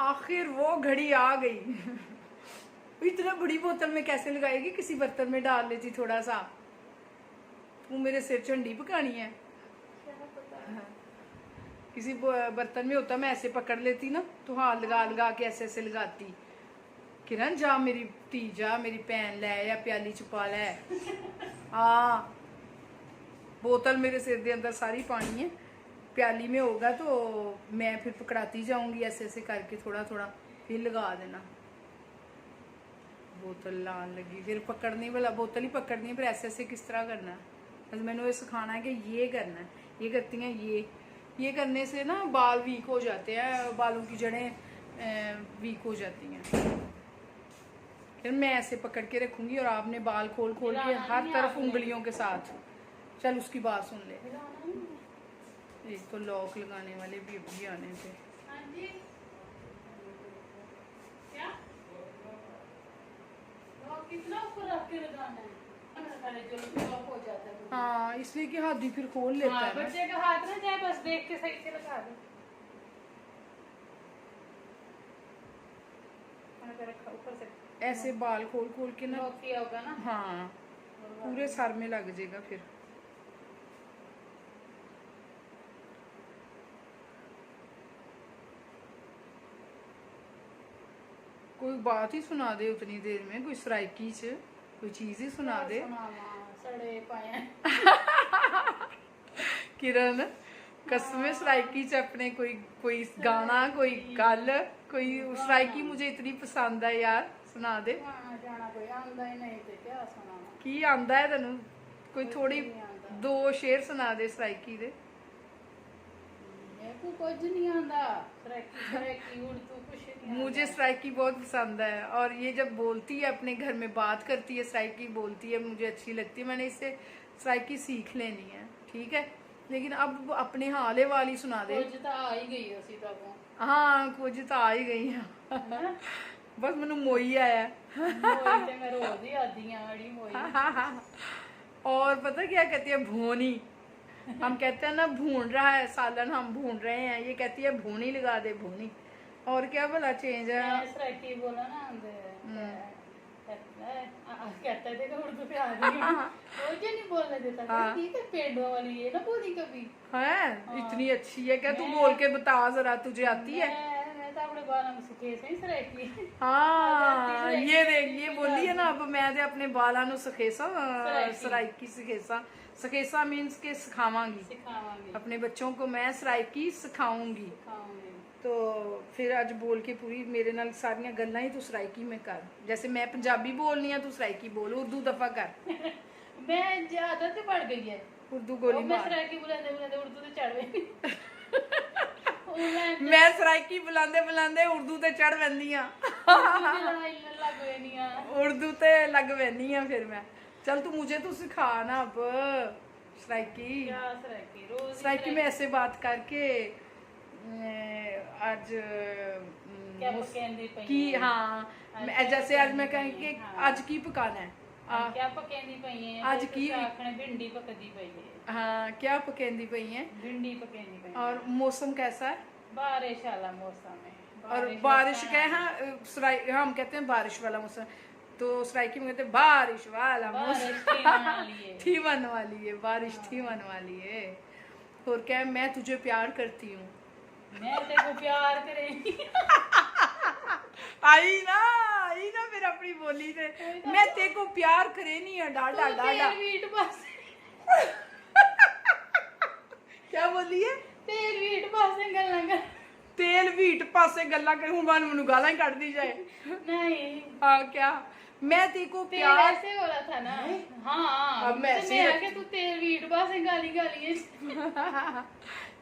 आखिर वो घड़ी आ गई। इतना बड़ी बोतल में कैसे लगाएगी, किसी बर्तन में डाल लेती थोड़ा सा। तू मेरे सिर झंडी पकानी है। किसी बर्तन में होता मैं ऐसे पकड़ लेती ना, तो हाथ लगा लगा के ऐसे ऐसे लगाती। किरण जा मेरी धी जा, मेरी भैन लै या प्याली छुपा लै। हाँ बोतल मेरे सिर के अंदर सारी पानी है, प्याली में होगा तो मैं फिर पकड़ाती जाऊंगी ऐसे ऐसे करके थोड़ा थोड़ा, फिर लगा देना। बोतल लान लगी, फिर पकड़नी वाला बोतल ही पकड़नी है, फिर ऐसे ऐसे किस तरह करना है। बस मैंने ये सिखाना है कि ये करना है। ये करती हैं ये करने से ना बाल वीक हो जाते हैं, बालों की जड़ें वीक हो जाती हैं। फिर मैं ऐसे पकड़ के रखूंगी और आपने बाल खोल खोल के हर तरफ उंगलियों के साथ। चल उसकी बात सुन ले। एक तो लॉक लगाने वाले भी अभी आने थे। कितना ऊपर रख के लगाना है? हो जाता है। हाँ इसलिए कि हाथ भी फिर खोल लेता है। बच्चे का हाथ ना जाए, बस देख के सही से लगा दो। ऊपर से ऐसे बाल खोल खोल के ना किया होगा ना। हाँ पूरे सर में लग जाएगा फिर। कोई बात ही सुना दे उतनी देर में, कोई सराइकी च कोई चीज ही सुना दे। सड़े पाए किरण कसमें सराइकी च अपने कोई गाना, कोई गल, कोई सराइकी मुझे इतनी पसंद है यार, सुना दे। जाना कोई आंदा ही नहीं ते क्या सुनाना। की आंदा है तेनू? कोई थोड़ी दो शेर सुना दे सराइकी दे। मेरे को कुछ नहीं आंदा, सराइकी उर्दू कुछ नहीं। मुझे सराइकी बहुत पसंद है, और ये जब बोलती है अपने घर में बात करती है सराइकी बोलती है, मुझे अच्छी लगती है। मैंने इससे सराइकी सीख लेनी है, ठीक है। लेकिन अब अपने हाले वाली सुना दे। कुछ तो आ ही गई उसी तक। हाँ कुछ तो आ ही गई है बस मैनू मोई आया मोई ते मैं रोज ही आदी हां, बड़ी मोई। और पता क्या कहती है? भूनी। हम कहते हैं ना भून रहा है सालन, हम भून रहे हैं, ये कहती है भूनी लगा दे, भूनी। और क्या भला चेंज है? सराइकी बोला ना कहता है उर्दू पे आ गई और क्या नहीं बोलने देता। ठीक है पेड़ों वाली ये ना बोली कभी है। इतनी अच्छी है क्या? तू बोल के बता जरा, तुझे आती है? मैं तो अपने बालों में सीखे सही सराइकी। हाँ ये देख, ये बोली है ना, अब मैं ते अपने बालों नु सखेसा सराइकी सखेसा मीन्स के सिखावांगी। अपने बच्चों को मैं सराइकी सिखाऊंगी। तो फिर अज बोल के पूरी मेरे नाल सारियां गल्लां ही तू सराइकी में कर। जैसे मैं पंजाबी बोलनी है तू सराइकी बोल, उर्दू दफा कर। मैं ज्यादा तो बढ़ गई है उर्दू गोली मैं सराइकी बुलाते बुलाते उर्दू ते चढ़ गई। मैं सराइकी बुलांदे बुलांदे उर्दू ते चढ़ वैंदी हां। उर्दू ते लग वैंदी हां फिर मैं। चल तू मुझे तो सिखा ना अब सराइकी। सराइकी में ऐसे बात करके आज की। हाँ जैसे आज मैं कहें कि आज की पकाना है, क्या पकेंदी पई है आज की आखने भिंडी पकदी पई है। हाँ क्या पकेंदी पई है? भिंडी पकेंदी पई। और मौसम कैसा है? बारिश वाला मौसम है। और बारिश का है। हाँ हम कहते हैं बारिश वाला मौसम, तो सराइकी में कहते हैं बारिश वाला मौसम। थीवन वाली है बारिश, थीवन वाली है। और क्या? मैं तुझे प्यार करती हूँ। मैं तेको प्यार करेंगी। आई ना फिर अपनी बोली से। मैं तेको प्यार करे नहीं है डाडा डाडा। क्या बोली है? तेल वीट पासे गल्ला कर। तेल वीट पासे गल्ला कर। हूं बान मनु गाला ही काट दी जाए। नहीं हाँ क्या? मैं तेको प्यार ऐसे बोला था ना। हाँ अब मैं ऐसे आके तू तेल वीट पासे गाली गाली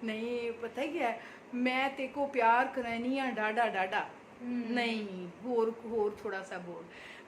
नहीं पता है क्या है? मैं तेको प्यार करनी है डाडा डाडा। नहीं होर थोड़ा सा बोल।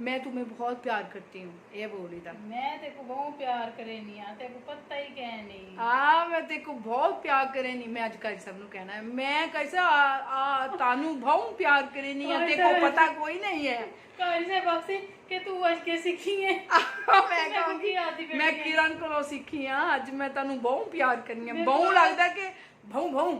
मैं तुम्हें बहुत प्यार करती हूँ, ये बोली था। मैं तेको बहुत प्यार करेनी आ, तेको पता ही क्या नहीं। हाँ मैं तेको बहुत प्यार करेनी। मैं आज कल सबनू कहना है मैं कैसा तानू बहुत प्यार करेनी है, तेको पता कोई नहीं है। कैसे बक्सी के तू आज के सीखी है? मैं किरण को सीखी हाँ। आज मैं तानू बहुत प्यार करनी है। बहु लगता के बहु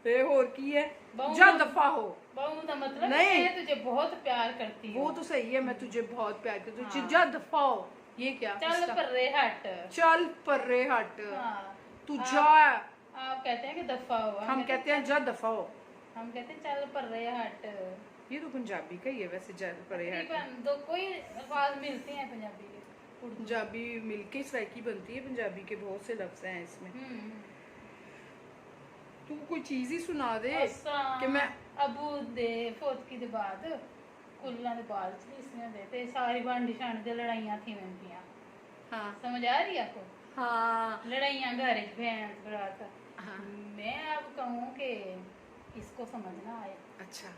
ये और की है बहू जा का- दफा हो। बहू का मतलब नहीं। मैं तुझे बहुत प्यार करती वो हूँ। तो सही है, मैं तुझे बहुत प्यार करती हूँ, हाँ। जा दफा हो। ये क्या चल इसका? पर रे हट। चल पर्रे हट। हाँ। तू आप- जा। आप कहते हैं कि दफा हो, हम कहते हैं जा दफा हो। हम कहते हैं चल पर रे हट। ये तो पंजाबी का ही है वैसे, जा पर्रे हट। तकरीबन दो कोई अल्फाज मिलते हैं पंजाबी के, उर्दू। पंजाबी मिलके सराइकी बनती है, पंजाबी के बहुत से लफ्ज हैं इसमें। तू कोई चीज ही सुना दे कि मैं अबू दे फौतकी दे बाद कुल्ला दे बाद चलीसियां दे ते सारी बांडी शांड दे लड़ाइयां थी वंदियां। हाँ समझ आ रही है आपको? हाँ लड़ाइयां घर च भैंस बरात। हाँ। मैं अब कहूँ कि इसको समझ ना आए अच्छा,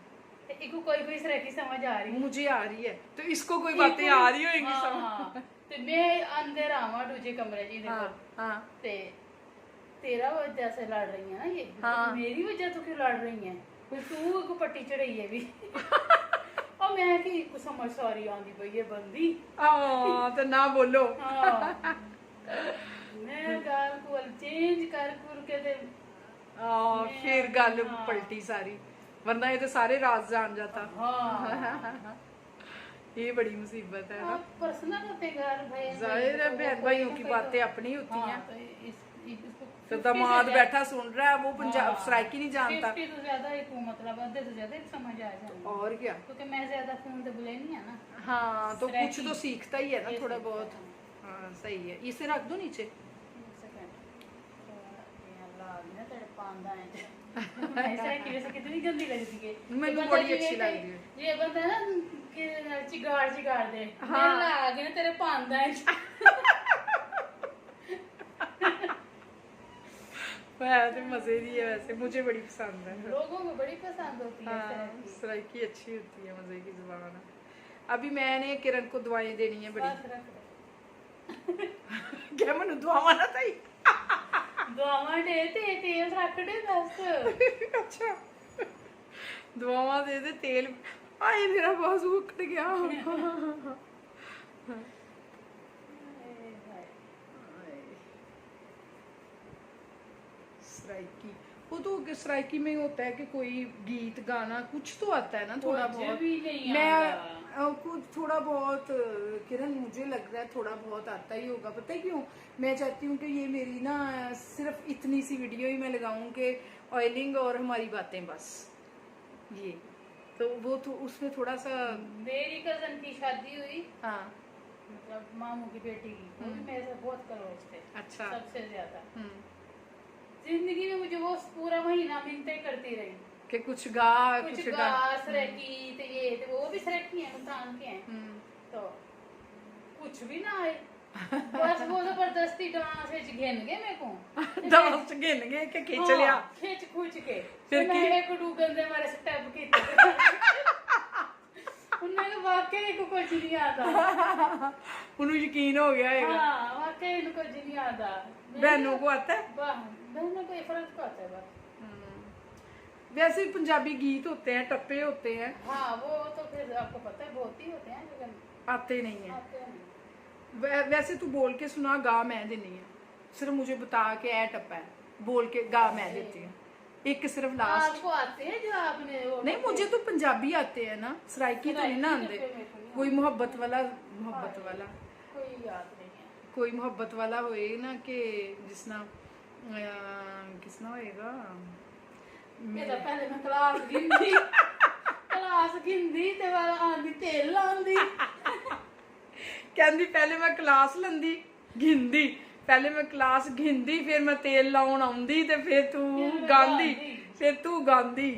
ते इको कोई कोई सराकी समझ आ रही मुझे आ रही है तो इसको कोई बातें आ रही होंगी हाँ, समझ। हाँ। ते मैं अंदर आवा दूजे कमरे जी हाँ देखो हाँ ते तेरा वजह से लड़ रही है ना ये, हाँ। मेरी वजह तो क्यों लड़ रही है? तू को पट्टी चढ़ाई है भी। और मैं कि कुछ समझ सारी आंदी पई है बंदी। तो ना बोलो। हाँ। मैं गाल को चेंज कर के ते फिर गल हाँ। पलटी सारी, वरना ये तो सारे राज जान जाता। हाँ। ये बड़ी मुसीबत है ना। पर्सनल होते घर भाई, जाहिर है तो बहन वो भाइयों कोई की ना बातें कोई अपनी होती हाँ, हैं। तो इसको तो 50 दामाद से बैठा सुन रहा है, वो पंजाब हाँ, सराइकी नहीं जानता। 50 तो ज्यादा एक मतलब आधे तो ज्यादा एक समझ आ जाए। और क्या। क्योंकि मैं ज्यादा फोन तो बोले नहीं है ना। हाँ तो कुछ सराइकी। तो सीखता ही है ना ये थोड़ा सीखता बहुत। है। हाँ सही है, इसे रख दो नीचे। एक सेकंड। तो ये अल्लाह ने तेरे पांदा है। ऐसा कि वैसे कितनी गंदी लगती है। मैंने तो बड़ी बंदा अच्छी ये लगती है। ये बंदा ना कि चिगाड़ दे। हाँ। मैं लाग ने तेरे पांदा है। वैसे मजे दी है, वैसे मुझे बड़ी पसंद है। लोगों को बड़ी पसंद होती है हाँ सराइकी। सराइकी अच्छी होती है, मजे की जुबान है। अभी मैंने किरण को दुआएं देनी है बड़ी। बस रख दे। क्या मैंने दुआवा ना था दुआवां दे ते तेल रख दे बस। अच्छा दुआवा दे दे तेल। आए मेरा बाजू उखड़ गया। सराइकी वो तो सराइकी में होता है कि कोई गीत गाना कुछ तो आता है ना थोड़ा कुछ बहुत। भी नहीं मैं आता। कुछ थोड़ा बहुत किरण मुझे लग रहा है थोड़ा बहुत आता ही होगा। पता है क्यों? मैं चाहती हूँ कि ये मेरी ना सिर्फ इतनी सी वीडियो ही मैं लगाऊं कि ऑयलिंग और हमारी बातें बस ये तो वो तो उसमें थोड़ा सा। मेरी कजन की शादी हुई, हाँ मतलब मामू की बेटी की, वो भी मेरे से बहुत क्लोज थे। अच्छा। सबसे ज्यादा जिंदगी में मुझे वो पूरा महीना मिन्नतें करती रही कि कुछ गा कुछ गा सरेकी ते ये ते वो भी सरेकी है मुल्तान के हैं। तो कुछ भी ना आए बस वो जबरदस्ती डांस विच घेन गए मेरे को। डांस गिन गए कि खींच लिया। खिंच खुच के फिर मैं की? एक डूगन दे मारे स्टेप कीते। उन्हें वाकई को कुछ नहीं आता। उन्हें यकीन हो गया है। हाँ वाकई इनको कुछ नहीं आता। बहनों को आता है। बहनों को ये फर्क तो आता है बस। वैसे पंजाबी गीत होते हैं, टप्पे होते हैं। हाँ वो तो फिर आपको पता है बहुत ही होते हैं लेकिन आते नहीं है। आते नहीं। वैसे तू बोल के सुना, गा मैं देनी है। सिर्फ मुझे बता के ए टप्पा है, बोल के गा मैं देती हूँ। एक सिर्फ लास्ट। आपको आते हैं जो आपने वो नहीं मुझे तो पंजाबी आते हैं ना, सराइकी तो नहीं ना आते। कोई मोहब्बत वाला कोई याद नहीं है। कोई मोहब्बत वाला होए ना कि जिसना किसना होएगा। मेरा पहले मैं क्लास गिनदी ते वाला आंदी तेल लांदी। कहंदी पहले मैं क्लास लंदी घिंदी, पहले मैं क्लास घिंदी फिर मैं तेल लाउन आउंदी ते फिर तू गांदी, फिर तू गांदी।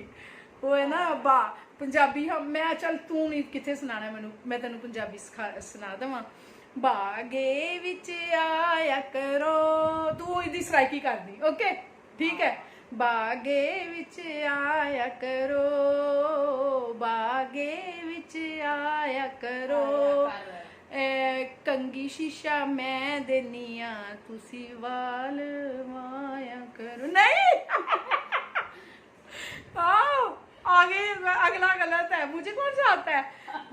वो है ना बा पंजाबी हम मैं चल तू नहीं किथे सुनाना मैनू, मैं तेनू पंजाबी सुना देवां। बागे विच आया करो, तू इदी सराइकी कर दी। ओके ठीक है। बागे विच आया करो, बागे विच आया करो, कंगी शीशा मैं देनी आ, तुसी वाल माया करो। नहीं आगे अगला गलत है, मुझे कौन सा आता है।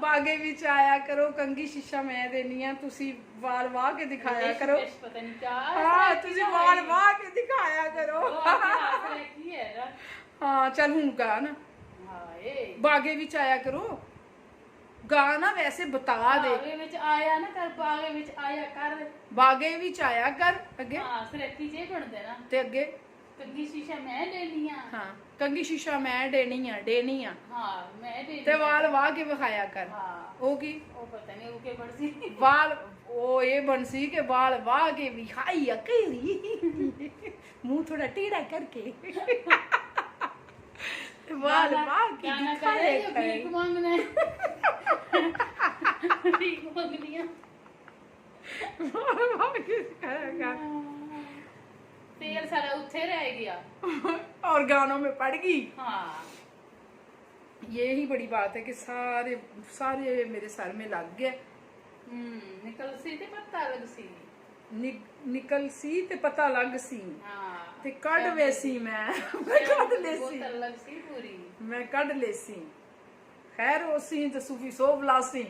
बागे विच आया करो, कंगी शीशा मैं देनी आ, तुसी वाल वाह के दिखाया करो। पता नहीं क्या हाँ तुसी वाल वाह के दिखाया करो। हाँ चल हूं गा ना, हाय बागे विच आया करो, गा ना वैसे बता दे। बागे विच आया ना कर, बागे विच आया कर। बागे विच आया कर अगे हाँ सरैकी जे बनदे ना। ते अगे कंगी शीशा मैं देनी आ। हाँ कंगी शीशा मैं देनी आ हाँ मैं देनी ते वाल वाह के विखाया कर। हाँ ओ की ओ पता नहीं वो के बनसी। वाल ओ ये बनसी के वाल वाह के विखाई अकेली मुंह थोड़ा टेढ़ा करके वाल वाह के गाना दिखाए करे भीख मांगना है। भीख मांगनी है। वाल वाह के दिखाया कर। तेल सारा उठे रह गया और गानों में पड़ गई। हाँ यही बड़ी बात है कि सारे सारे मेरे सर में लग गए। निकल सी ते पता लग सी। निकल सी ते पता लग सी हाँ ते कड वैसी मैं कड लेसी बोतल लग सी पूरी। मैं कड लेसी खैर हो सी ते सूफी सो बलासी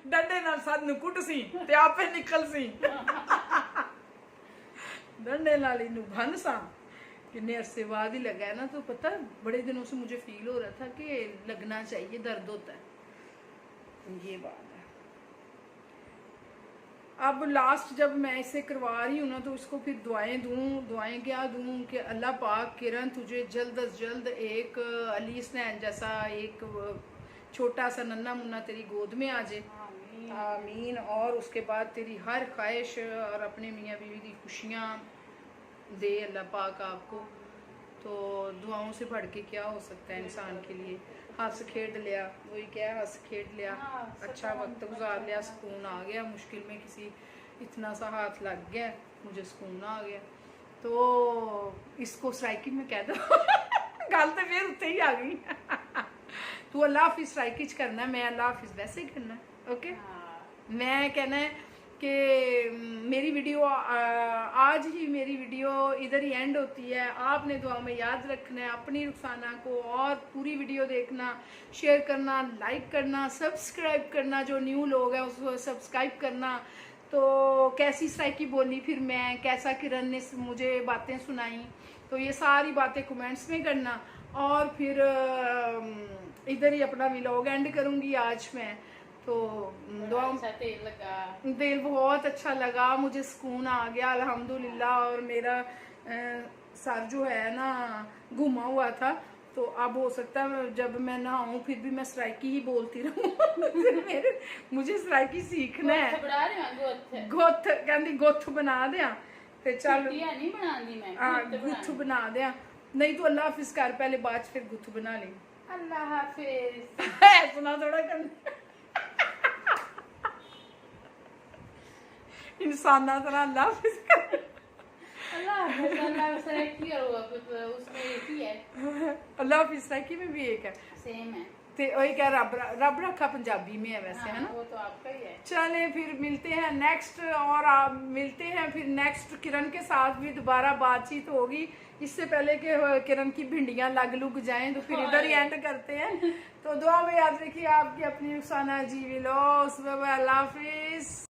डंडे नाल सद नु कुट सी ते आपे निकल सी डंडे नाल इनु भन सा। कितने अरसे बाद ही लगा है ना, तो पता बड़े दिनों से मुझे फील हो रहा था कि लगना चाहिए, दर्द होता है, ये बात है। अब लास्ट जब मैं इसे करवा रही हूँ ना तो इसको फिर दुआएं दूं, दुआएं क्या दूं कि अल्लाह पाक किरण तुझे जल्द अज जल्द एक अली स्नैन जैसा एक छोटा सा नन्ना मुन्ना तेरी गोद में आ जाए, आमीन। और उसके बाद तेरी हर ख्वाहिश और अपने मियाँ बीवी की खुशियाँ दे अल्लाह पाक आपको। तो दुआओं से बढ़ के क्या हो सकता है इंसान के लिए। हंस खेड लिया, वही क्या हंस खेड लिया, अच्छा वक्त गुजार लिया, सुकून आ गया। मुश्किल में किसी इतना सा हाथ लग गया, मुझे सुकून आ गया। तो इसको सराइकी में कह दो गल तो फिर उत्ते ही आ गई तू अल्लाह हाफिज सराइकी च करना, मैं अल्लाह हाफिज वैसे ही करना। ओके मैं कहना है कि मेरी वीडियो आज ही मेरी वीडियो इधर ही एंड होती है। आपने दुआओं में याद रखना है अपनी रुखसाना को, और पूरी वीडियो देखना, शेयर करना, लाइक करना, सब्सक्राइब करना। जो न्यू लोग हैं उसको सब्सक्राइब करना। तो कैसी सराइकी बोली फिर मैं, कैसा किरण ने मुझे बातें सुनाई, तो ये सारी बातें कमेंट्स में करना। और फिर इधर ही अपना व्लॉग एंड करूँगी आज मैं। तो दुआओं अच्छा तेल लगा, तेल बहुत अच्छा लगा, मुझे सुकून आ गया अल्हम्दुलिल्लाह। और मेरा सर जो है ना घुमा हुआ था, तो अब हो सकता है जब मैं नहाऊं फिर भी मैं सराइकी ही बोलती रहूं मुझे सराइकी सीखना है। गुत्थ कहती गुत्थ बना दिया ते चल नहीं बनानी मैं, गुत्थ बना दिया। नहीं तो अल्लाह हाफिज कर पहले, बाद फिर गुत्थ बना ली। अल्लाह हाफिज सुना थोड़ा कर इंसान तरह अल्लाह हाफिज कर। अल्लाह हाफिज सराइकी और उसमें एक ही है, अल्लाह हाफिज सराइकी में भी एक है, सेम है। ते वही क्या रब रखा पंजाबी में है वैसे, है ना। वो तो आपका ही है। चले फिर मिलते हैं नेक्स्ट, और आप मिलते हैं फिर नेक्स्ट। किरण के साथ भी दोबारा बातचीत होगी। इससे पहले कि किरण की भिंडियां लग लुग जाएं तो फिर इधर ही एंड करते हैं। तो दुआ में याद रखिए आपकी अपनी रुखसाना जी विलोस। अल्लाह हाफिज।